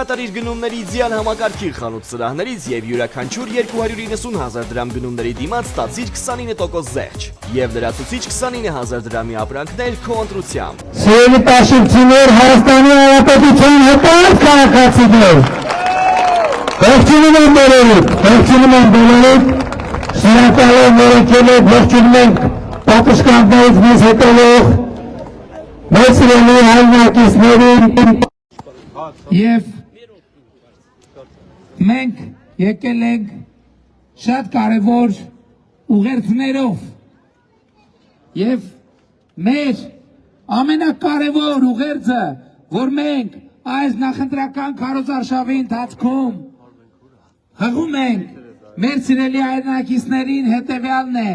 կատարիր գնումների իդեալ համակարգիր խանութ սրահներից եւ յուրաքանչյուր 290,000 դրամ գնումների դիմաց ստացիր 29% զեղչ եւ լրացուցիչ 29,000 դրամի ապրանքներ քո ընտրությամբ։ Սիրելի տաշիններ, Հայաստանի Հանրապետության հպարտ քաղաքացիներ, ողջունում եմ բոլորիդ, շնորհակալ եմ ողջունել եք, ողջունում ենք պատասխաններից մեզ հետևող մեծ սիրելի հայրենակիցներին Եվ մենք եկել ենք շատ կարևոր ուղերձներով և մեր ամենակարևոր ուղերձը, որ մենք այս նախընտրական քարոզարշավի ընթացքում հղում ենք մեր սիրելի հայրենակիցներին հետևյալն է.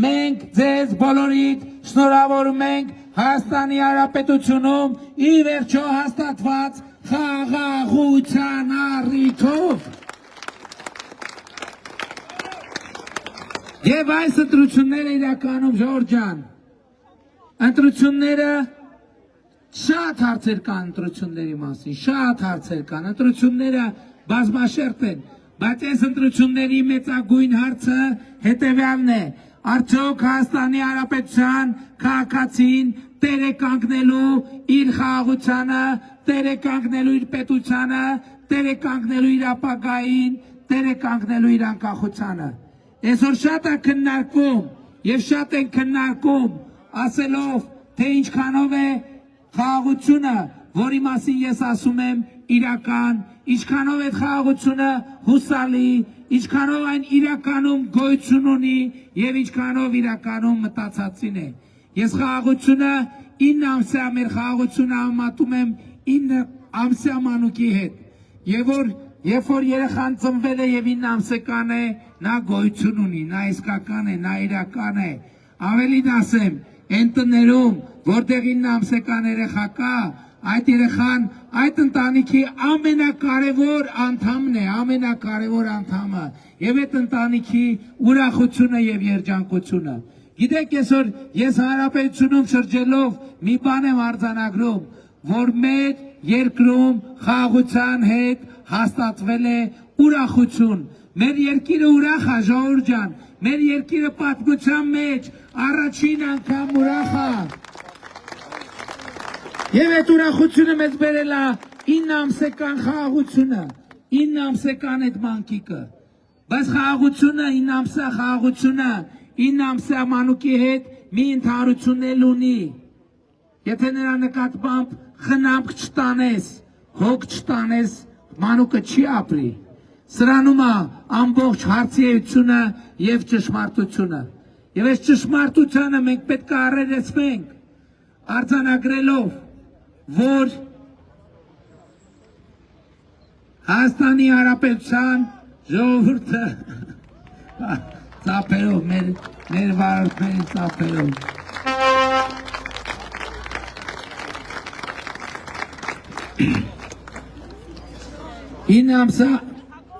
մենք ձեզ բոլորիդ շնորհավորում ենք Հայաստանի Հանրապետությունում ի վերջո հաստատված խաղաղության առիթով։ Եվ այս ընտրությունները իրականում Ժողովուրդ ջան, ընտրությունները շատ հարցեր կան ընտրությունների մասին, շատ հարցեր կան, ընտրությունները բազմաշերտ են, բայց այս ընտրությունների մեծագույն հարցը հետևյալն է. արդյոք Հայաստանի Հանրապետության քաղաքացին տեր է կանգնելու իր խաղաղությանը, տեր է կանգնելու իր պետությանը, տեր է կանգնելու իր ապագային, տեր է կանգնելու իր անկախությանը։ Այսօր շատ է քննարկում եւ շատ են քննարկում ասելով, թե ինչքանով է խաղաղությունը, որի մասին ես ասում եմ իրական, ինչքանով է խաղաղությունը հուսալի, ինչքանով այն իրականում գոյություն ունի եւ ինչքանով իրականում մտածածին է։ Ես խաղաղությունը 9 ամսյա մեր խաղաղությունը համատում եմ 9 ամսյա մանուկի հետ։ Եվ որ երեխան ծնվել է եւ 9 ամսական է, նա գոյություն ունի, նա իսկական է, նա իրական է։ Ավելին ասեմ, այն տներում, որտեղ 9 ամսական երեխա կա, այդ երեխան այդ ընտանիքի ամենակարևոր անդամն է, ամենակարևոր անդամը եւ այդ ընտանիքի ուրախությունը եւ երջանկությունը։ Գիտեք, այսօր ես հանրապետությունում շրջելով մի բան եմ արձանագրում, որ մեր երկրում խաղաղության հետ հաստատվել է ուրախություն։ Մեր երկիրը ուրախ է, Ժողովուրդ ջան, մեր երկիրը պատմության մեջ առաջին անգամ ուրախ է։ Եվ այդ ուրախությունը մեզ բերել է 9 ամսական խաղաղությունը, 9 ամսական այդ մանկիկը։ Բայց խաղաղությունը, 9 ամսյա խաղաղությունը 9 ամսյա մանուկի հետ մի ընդհանրություն էլ ունի։ Եթե նրա նկատմամբ խնամք չտանես, հոգ չտանես, մանուկը չի ապրի։ Սրանում է ամբողջ հարցիությունը եւ ճշմարտությունը։ Եվ այս ճշմարտությանը մենք պետք է առերեսվենք, արձանագրելով, որ Հայաստանի Հանրապետության ժողովուրդը ծափերով, մեր վարորդների ծափերով։ Ինը ամսա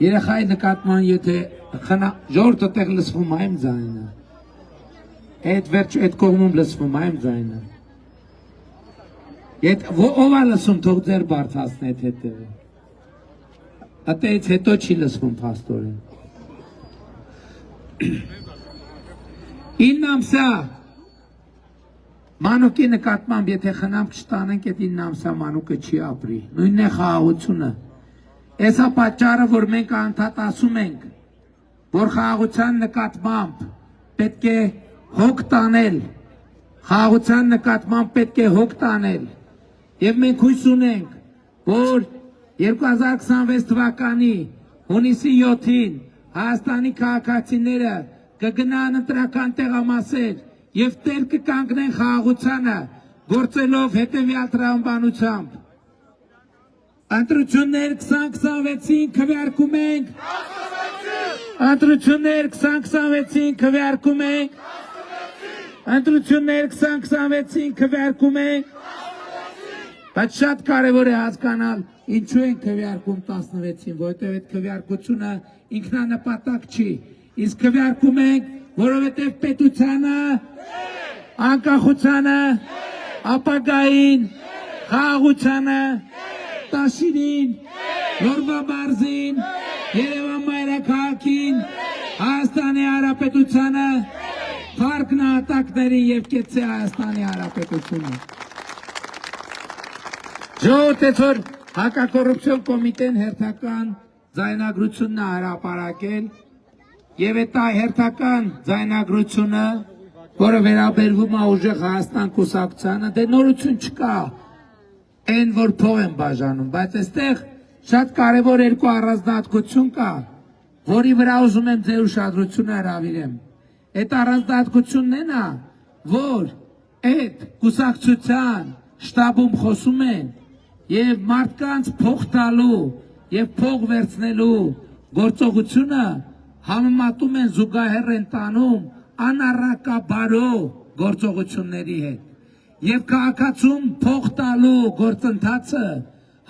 երեխայի նկատման եթե ժողովուրդը տեղ լսվում է իմ ձայնը, այդ վերջ այդ կողմում լսվում է իմ ձայնը, ով է լսում թող ձեր բարձրացնեք հետևը, այդից հետո չի լսվում փաստորեն։ 9 ամսյա մանուկի նկատմամբ եթե խնամք չտանենք, այդ 9 ամսյա մանուկը չի ապրի, նույնն է խաղաղությունը։ Այս է պատճառը, որ մենք անդադ ասում ենք, որ խաղաղության նկատմամբ պետք է հոգ տանել, խաղաղության նկատմամբ պետք է հոգ տանել, եւ մենք հույս ունենք, որ 2026 թվականի հունիսի 7-ին Հայաստանի քաղաքացիները կգնան ընտրական տեղամասեր եւ տեր կկանգնեն խաղաղությանը, գործելով հետեւյալ տրամաբանությամբ։ Ընտրություններ 2026-ին քվեարկում ենք։ Ընտրություններ 2026-ին քվեարկում ենք։ Ընտրություններ 2026-ին քվեարկում ենք։ Բայց շատ կարևոր է հասկանալ ինչու են քվեարկում 16-ին, որովհետև այդ քվեարկությունը ինքնանպատակ չի, իսկ քվեարկում ենք, որովհետև պետությանը, անկախությանը, ապագային, խաղաղությանը, տաշիրին, Լորվա մարզին, Երևան մայրաքաղաքին, Հայաստանի Հանրապետությանը, Փառք նահատակներին եւ կեցե Հայաստանի Հանրապետությունը։ Ժողովրդեցոր հակակոռուպցիոն կոմիտեն հերթական ձայնագրությունն է հրապարակել եւ այդ հերթական ձայնագրությունը, որը վերաբերվում է ուժեղ Հայաստան կուսակցությանը, դե նորություն չկա, այն որ փող են բաժանում, բայց այստեղ շատ կարևոր երկու առանձնահատկություն կա, որի վրա ուզում եմ ձեր ուշադրությունը հրավիրեմ։ Այդ առանձնահատկությունն է, որ այդ կուսակցության շտաբում խոսում են եւ մարդկանց փող տալու եւ փող վերցնելու գործողությունը համեմատում են զուգահեռ են տանում անառակաբարո գործողությունների հետ եւ քաղաքացում փող տալու գործընթացը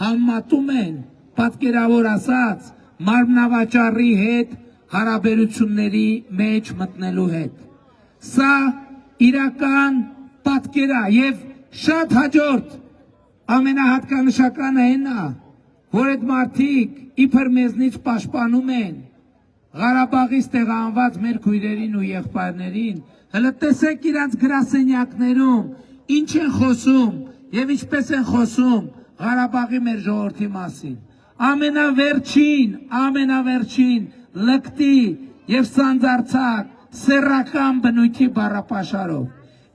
համեմատում են պատկերավոր ասած մարմնավաճառի հետ հարաբերությունների մեջ մտնելու հետ։ Սա իրական պատկեր է եւ շատ հաջորդ ամենահատկանշականը այն է, որ այդ մարդիկ իբր մեզնից պաշտպանում են Ղարաբաղից տեղահանված մեր քույրերին ու եղբայրներին, հələ տեսեք իրանց գրասենյակներում ինչ են խոսում եւ ինչպես են խոսում Ղարաբաղի մեր ժողովրդի մասին։ Ամենավերջին լկտի եւ սանձարցակ սեռական բնույթի բառապաշարով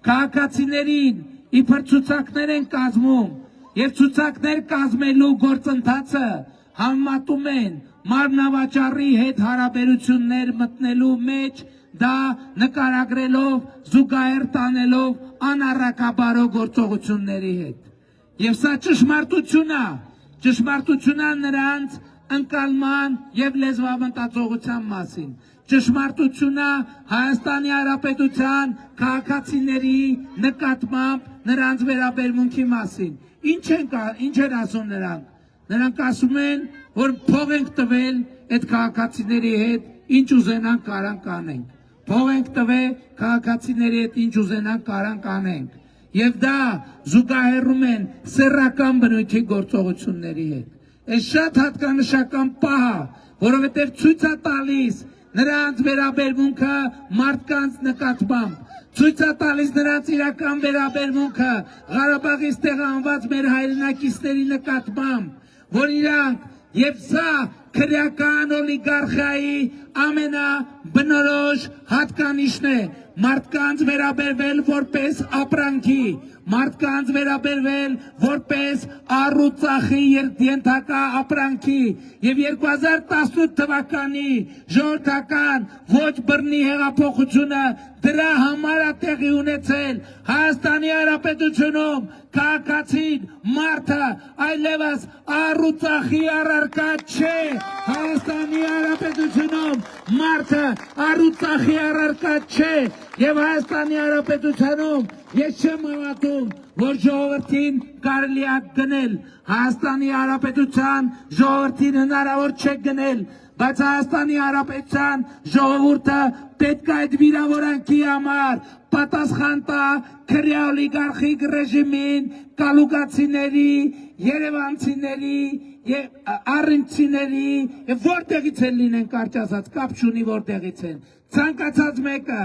քաղաքացիներին իբր ցուցակներ են կազմում եւ ցուցակներ կազմելու գործընթացը համեմատում են մարմնավաճառի հետ հարաբերություններ մտնելու մեջ, դա նկարագրելով, զուգահեռ տանելով անառակաբարո գործողությունների հետ։ Եվ սա ճշմարտությունն է նրանց ընկալման եւ լեզվամտածողության մասին։ Ճշմարտությունը Հայաստանի Հանրապետության քաղաքացիների նկատմամբ նրանց վերաբերմունքի մասին։ Ինչ են ասում նրանք։ Նրանք ասում են, որ փող ենք տվել այդ քաղաքացիների հետ, ինչ ուզենանք կարան կանենք։ Փող ենք տվել քաղաքացիների հետ, ինչ ուզենանք կարան կանենք։ Եվ դա զուգահեռում են սեռական բնույթի գործողությունների հետ։ Այս շատ հատկանշական պահ է, որովհետև ցույց է տալիս նրանց վերաբերմունքը մարդկանց նկատմամբ, ցույց է տալիս նրանց իրական վերաբերմունքը Ղարաբաղից տեղահանված մեր հայրենակիցների նկատմամբ, որ իրանք եւ սա քրեական օլիգարխիայի ամենաբնորոշ հատկանիշն է, մարդկանց վերաբերվել որպես ապրանքի, մարդկանց վերաբերվել որպես առուծախի ենթակա ապրանքի եւ 2018 թվականի ժողովրդական ոչ բռնի հեղափոխությունը դրա համար է տեղի ունեցել Հայաստանի Հանրապետությունում քաղաքացին մարդը այլևս առուծախի առարկա չէ Հայաստանի Հանրապետությունում մարդը առուծախի առարկա չէ եւ Հայաստանի Հանրապետությունում ես չեմ հավատում որ ժողովրդին կարելի է գնել Հայաստանի Հանրապետության ժողովրդին հնարավոր չէ գնել բայց Հայաստանի Հանրապետության ժողովուրդը պետք է այդ վիրավորանքի համար պատասխան տա քրեա օլիգարխիկ ռեժիմին, կալուգացիների, երևանցիների եւ առինցիների եւ որտեղից են լինեն կարճ ասած կապ չունի որտեղից են ցանկացած մեկը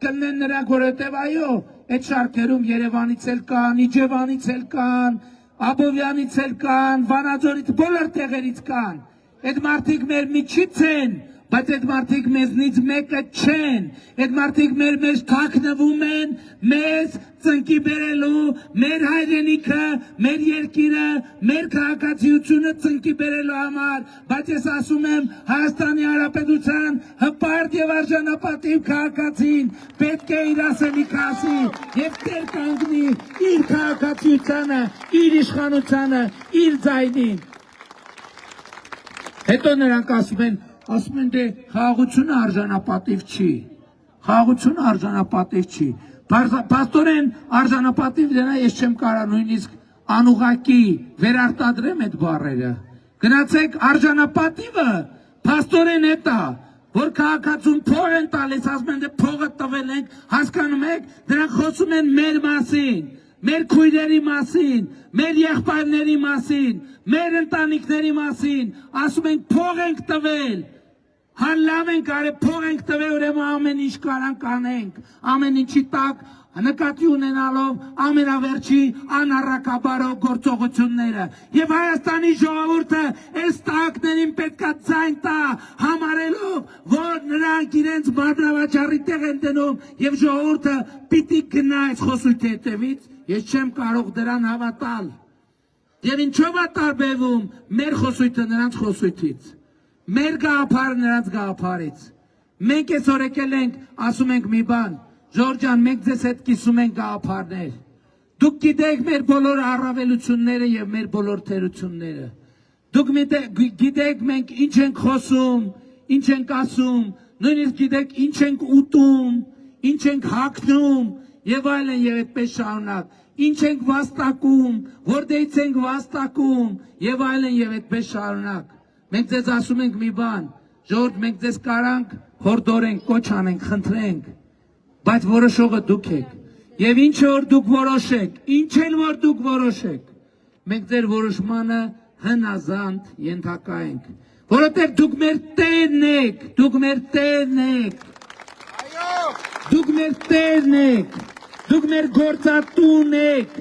կլինեն նրանք որովհետեւ այո այդ շարքերում Երևանից էլ կան, Իջևանից էլ կան, Աբովյանից էլ կան, Վանաձորից բոլոր տեղերից կան այդ մարդիկ մեր միջից են բայց այդ մարդիկ մեզնից մեկը չեն, այդ մարդիկ մեր մեջ թաքնվում են, մեզ ծնկի բերելու, մեր հայրենիքը, մեր երկիրը, մեր քաղաքացիությունը ծնկի բերելու համար, բայց ես ասում եմ Հայաստանի Հանրապետության հպարտ եւ արժանապատիվ քաղաքացին պետք է իր ասելիքը ասի եւ տեր կանգնի իր քաղաքացիությանը, իր իշխանությանը, իր ձայնին։ Հետո նրանք ասում են դե խաղաղությունը արժանապատիվ չի, խաղաղությունը արժանապատիվ չի, պաստորեն արժանապատիվ դենա ես չեմ կարա նույնիսկ անուղակի վերարտադրեմ այդ բառերը, գնացեք արժանապատիվը պաստորեն հետա, որ քաղաքացուն փող են տալիս, ասում են դե փողը տվել ենք, հասկանում եք, դրանք խոսում են մեր մասին, մեր քույրերի մասին, մեր եղբայրների մասին, մեր ընտանիքների մասին, ասում ենք փող ենք տվել, հալավ ենք արել, փող ենք տվել, ուրեմն ամեն ինչ կարանք անենք, ամեն ինչի տակ նկատի ունենալով ամենավերջի անառակաբարո գործողությունները եւ Հայաստանի ժողովուրդը այս տակներին պետքա ցայն տա համարելով որ նրանք իրենց բռնավաճառի տեղ են դնում եւ ժողովուրդը պիտի գնա այս խոսույթի հետևից ես չեմ կարող դրան հավատալ եւ ինչով է տարբերվում մեր խոսույթը նրանց խոսույթից մեր գաղափարը նրանց գաղափարից մենք այսօր եկել ենք ասում ենք մի բան Ժորժան, մենք ձեզ հետ կիսում ենք գաղափարներ։ Դուք գիտեք մեր բոլոր առավելությունները եւ մեր բոլոր թերությունները։ Դուք գիտեք մենք ինչ ենք խոսում, ինչ ենք ասում, նույնիսկ գիտեք ինչ ենք ուտում, ինչ ենք հագնում եւ այլն եւ այդպես շարունակ։ Ինչ ենք վաստակում, որտեղից ենք վաստակում եւ այլն եւ այդպես շարունակ։ Մենք ձեզ ասում ենք մի բան, Ժորժ, մենք ձեզ կարանք հորդորենք, կոչ անենք, խնդրենք Բայց որոշողը դուք եք, և ինչ որ դուք որոշեք, ինչ էլ որ դուք որոշեք, մենք ձեր որոշմանը հնազանդ ենթակա ենք, որովհետև դուք մեր տերն եք, դուք մեր տերն եք, դուք մեր տերն եք, դուք մեր գործատուն եք,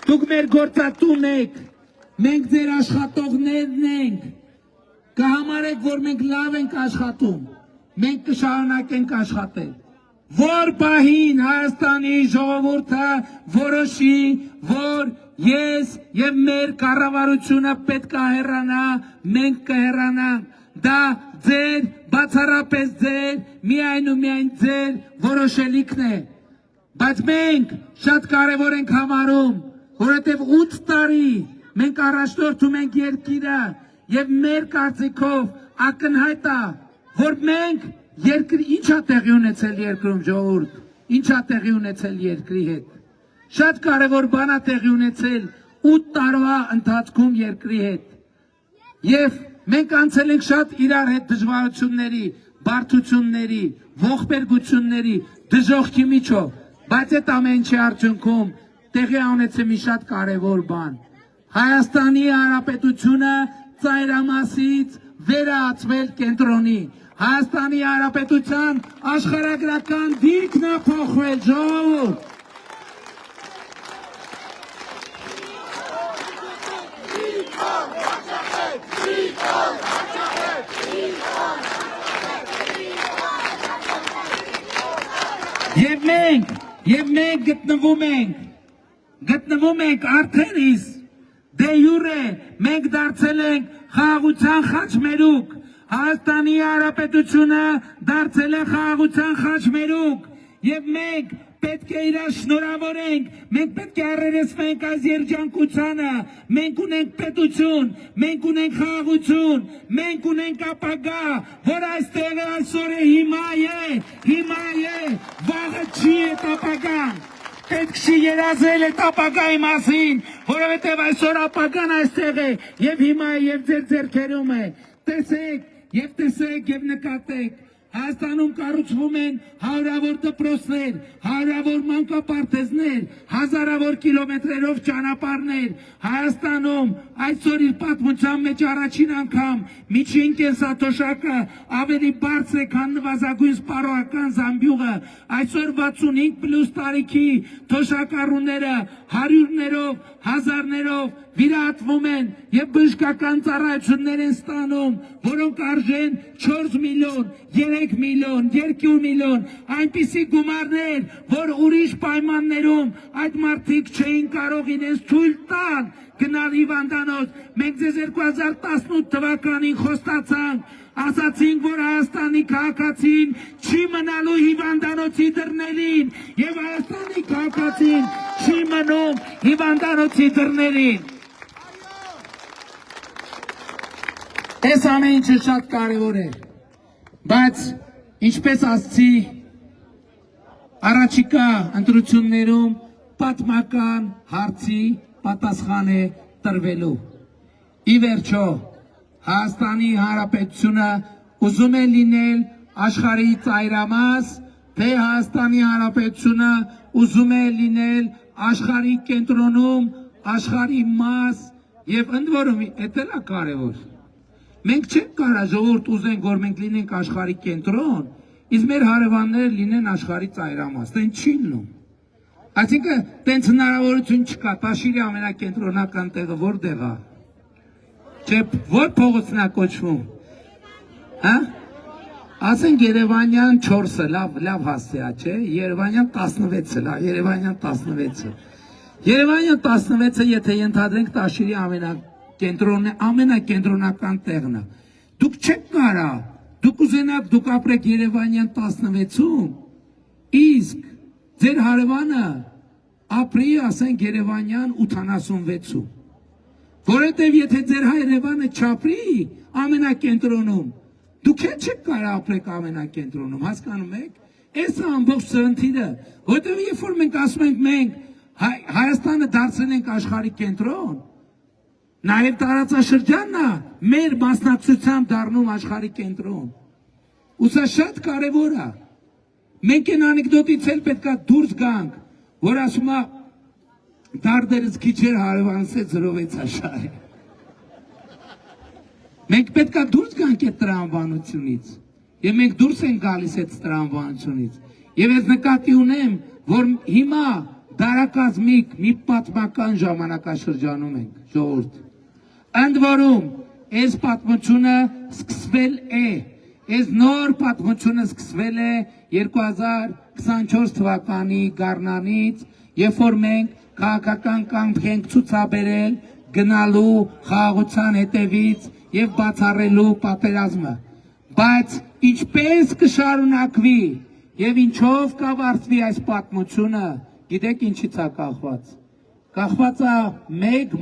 դուք մեր գործատուն եք, մենք ձեր աշխատողներն ենք, կհամարեք, որ մենք լավ ենք աշխատում, մենք կշարունակենք աշխատել, Որ պահին Հայաստանի ժողովուրդը որոշի, որ ես եւ մեր կառավարությունը պետք է հեռանա, մենք կհեռանանք, դա ձեր, բացառապես ձեր, միայն ու միայն ձեր որոշելիքն է, բայց մենք շատ կարևոր ենք համարում, որովհետեւ 8 տարի մենք առաջնորդում ենք երկիրը եւ մեր կարծիքով ակնհայտ է, որ մենք Երկրի ինչա տեղի ունեցել երկրում ժողովուրդ, ինչա տեղի ունեցել երկրի հետ, շատ կարևոր բան է տեղի ունեցել 8 տարվա ընթացքում երկրի հետ, և մենք անցել ենք շատ իրար հետ դժվարությունների, բարդությունների, ողբերգությունների, դժոխքի միջով, բայց այդ ամեն ինչի արդյունքում տեղի ունեցել մի շատ կարևոր բան, Հայաստանի Հանրապետությունը ծայրամասից վերածվել կենտրոնի, Հայաստանի Հանրապետության աշխարհագրական դիրքն է փոխվել, ժողովուրդ։ Եվ մենք գտնվում ենք արդեն իսկ դե յուրե մենք դարձել ենք խաղաղության խաչմերուկ Հայաստանի Հանրապետությունը դարձել է խաղաղության խաչմերուկ եւ մենք պետք է իրար շնորհավորենք, մենք պետք է առերեսվենք այս երջանկությանը, մենք ունենք պետություն, մենք ունենք խաղաղություն, մենք ունենք ապագա, որ այստեղ այսօր հիմա է, վաղը չի այդ ապագան, պետք չի երազել այդ ապագայի մասին, որովհետեւ այսօր ապագան այստեղ է եւ հիմա է եւ ձեր ձեռքերում է, տեսեք եւ նկատեք Հայաստանում կառուցվում են հարյուրավոր դպրոցներ, հարյուրավոր մանկապարտեզներ, հազարավոր կիլոմետրերով ճանապարհներ, Հայաստանում այսօր իր պատմության մեջ առաջին անգամ միջին կենսաթոշակը ավելի բարձր է, քան նվազագույն սպառողական զամբյուղը, այսօր 65+ տարիքի թոշակառուները հարյուրներով, հազարներով վիրահատվում են եւ բժշկական ծառայություններ են ստանում, որոնք արժեն 4 միլիոն, 3 միլիոն, 2 միլիոն, այնպիսի գումարներ, որ ուրիշ պայմաններում այդ մարդիկ չէին կարող իրենց թույլ տալ գնալ հիվանդանոց։ Մենք ձեզ 2018 թվականին խոստացանք, ասացինք, որ Հայաստանի քաղաքացին չի մնալու հիվանդանոցի դռներին եւ Հայաստանի քաղաքացին չի մնում հիվանդանոցի դռներին։ Այս ամեն ինչը շատ կարևոր է, բայց ինչպես ասացի, առաջիկա ընտրություններում պատմական հարցի պատասխան է տրվելու։ Ի վերջո, Հայաստանի Հանրապետությունը ուզում է լինել աշխարհի ծայրամաս, թե Հայաստանի Հանրապետությունը ուզում է լինել աշխարհի կենտրոնում, աշխարհի մաս եւ ընդ որում էդ էլ է կարեւոր։ Մենք չենք կարող ժողովուրդ ուզենք, որ մենք լինենք աշխարհի կենտրոն, իսկ մեր հարևանները լինեն աշխարհի ծայրամաս, դեն չի լինում։ Այսինքն, տենց հնարավորություն չկա, Տաշիրի ամենակենտրոնական տեղը որտեղ է։ Չէ, որ փողոցն է կոչվում։ Հա? Ասենք Երևանյան 4-ը, լավ հասցե է, չէ, Երևանյան 16-ը, լավ, Երևանյան 16-ը։ Երևանյան 16-ը, եթե ենթադրենք Տաշիրի ամենակենտրոնական տեղն է։ Դուք չեք կարող, դուք ուզենաք, դուք ապրեք Երևանյան 16-ում, իսկ ձեր հարևանը ապրի, ասենք Երևանյան 86-ում։ Որովհետև եթե ձեր հարևանը չապրի ամենակենտրոնում, դուք չեք կարող ապրեք ամենակենտրոնում, հասկանում եք։ Այս է ամբողջ սրընթիրը, որովհետև երբ որ մենք ասում ենք մենք Հայաստանը դարձել ենք աշխարհի կենտրոն, նաև տարածաշրջանն է մեր մասնակցությամբ դառնում աշխարհի կենտրոն։ Ու սա շատ կարևոր է։ Մենք այն անեկդոտից էլ պետք է դուրս գանք, որ ասում է դարդերս քիչ էր հարևանս հետ զրովեցա շահը։ Մենք պետք է դուրս գանք այդ տրամաբանությունից, եւ մենք դուրս ենք գալիս այդ տրամաբանությունից։ Եվ ես նկատի ունեմ, որ հիմա դարակազմիկ մի պատմական ժամանակաշրջանում ենք, ժողովուրդ։ Ընդ որում, այս պատմությունը սկսվել է, այս նոր պատմությունը սկսվել է 2024 թվականի գարնանից, երբ որ մենք քաղաքական կամք ենք ցուցաբերել գնալու խաղաղության հետևից եւ բացառելու պատերազմը։ Բայց ինչպես կշարունակվի եւ ինչով կավարտվի այս պատմությունը, գիտեք ինչից է կախված։ Կախված է մեկ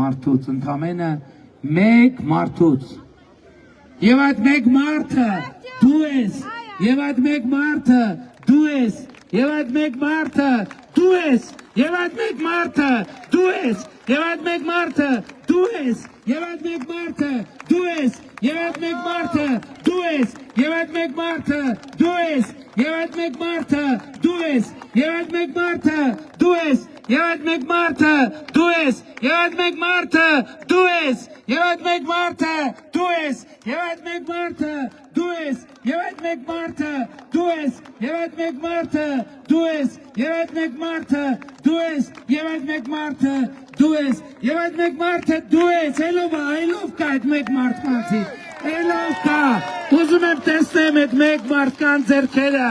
մարդուց, ընդամենը մեկ մարդուց։ Եվ այդ մեկ մարդը դու ես, եւ այդ մեկ մարդը դու ես, եւ այդ մեկ մարդը դու ես, եւ այդ մեկ մարդը դու ես, եւ այդ մեկ մարդը դու ես, եւ այդ մեկ մարդը դու ես, եւ այդ մեկ մարդը դու ես, եւ այդ մեկ մարդը դու ես, եւ այդ մեկ մարդը դու ես, եւ այդ մեկ մարդը դու ես, եւ այդ մեկ մարդը դու ես, եւ այդ մեկ մարդը դու ես, եւ այդ մեկ մարդը դու ես, եւ այդ մեկ մարդը դու ես, եւ այդ մեկ մարդը դու ես, եւ այդ մեկ մարդը դու ես, եւ այդ մեկ մարդը դու ես, եւ այդ մեկ մարդը դու ես, եւ այդ մեկ մարդը դու ես, ելով կա այդ մեկ մարդկանցի, ելով կա, ուզում եմ տեսնեմ այդ մեկ մարդկան ձեռքերը,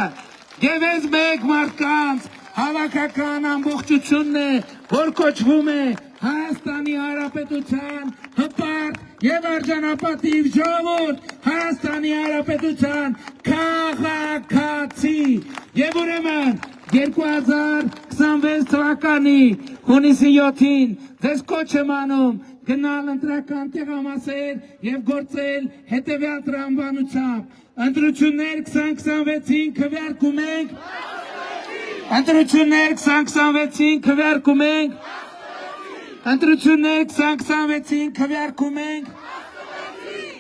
եւ այս մեկ մարդկանց հավաքական ամբողջությունն է, որ կոչվում է Հայաստանի Հանրապետության հպարտ եւ արժանապատիվ ժողովուրդ, Հայաստանի Հանրապետության քաղաքացի։ Եվ ուրեմն 2026 թվականի հունիսի 7-ին ձեզ կոչ եմ անում գնալ ընտրական տեղամասեր եւ գործել հետեւյալ տրամաբանությամբ։ Ընտրություններ 2026-ին քվեարկում ենք։ Ընտրություններ 2026-ին քվեարկում ենք։ Ընտրություններ 2026-ին քվեարկում ենք։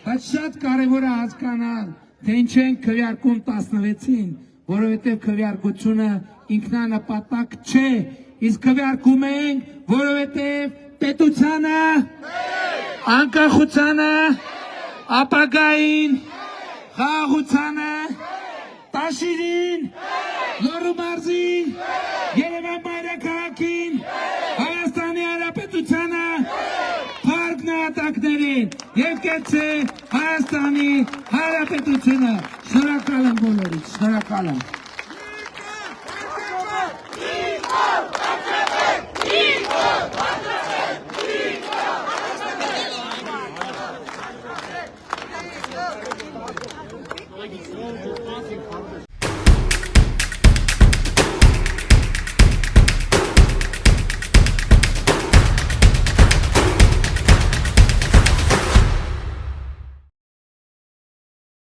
Բայց շատ կարևոր է հասկանալ, թե ինչ ենք քվեարկում 16-ին, որովհետև քվեարկությունը ինքնանպատակ չէ, իսկ քվեարկում ենք, որովհետև պետությանը, անկախությանը, ապագային, խաղաղությանը, Տաշիրին, Լոռու մարզին, Երևան մայրաքաղաքին, Հայաստանի Հանրապետությանը, փառք նահատակներին եւ կեցե Հայաստանի Հանրապետությունը։ Շնորհակալ եմ բոլորիդ, շնորհակալ եմ։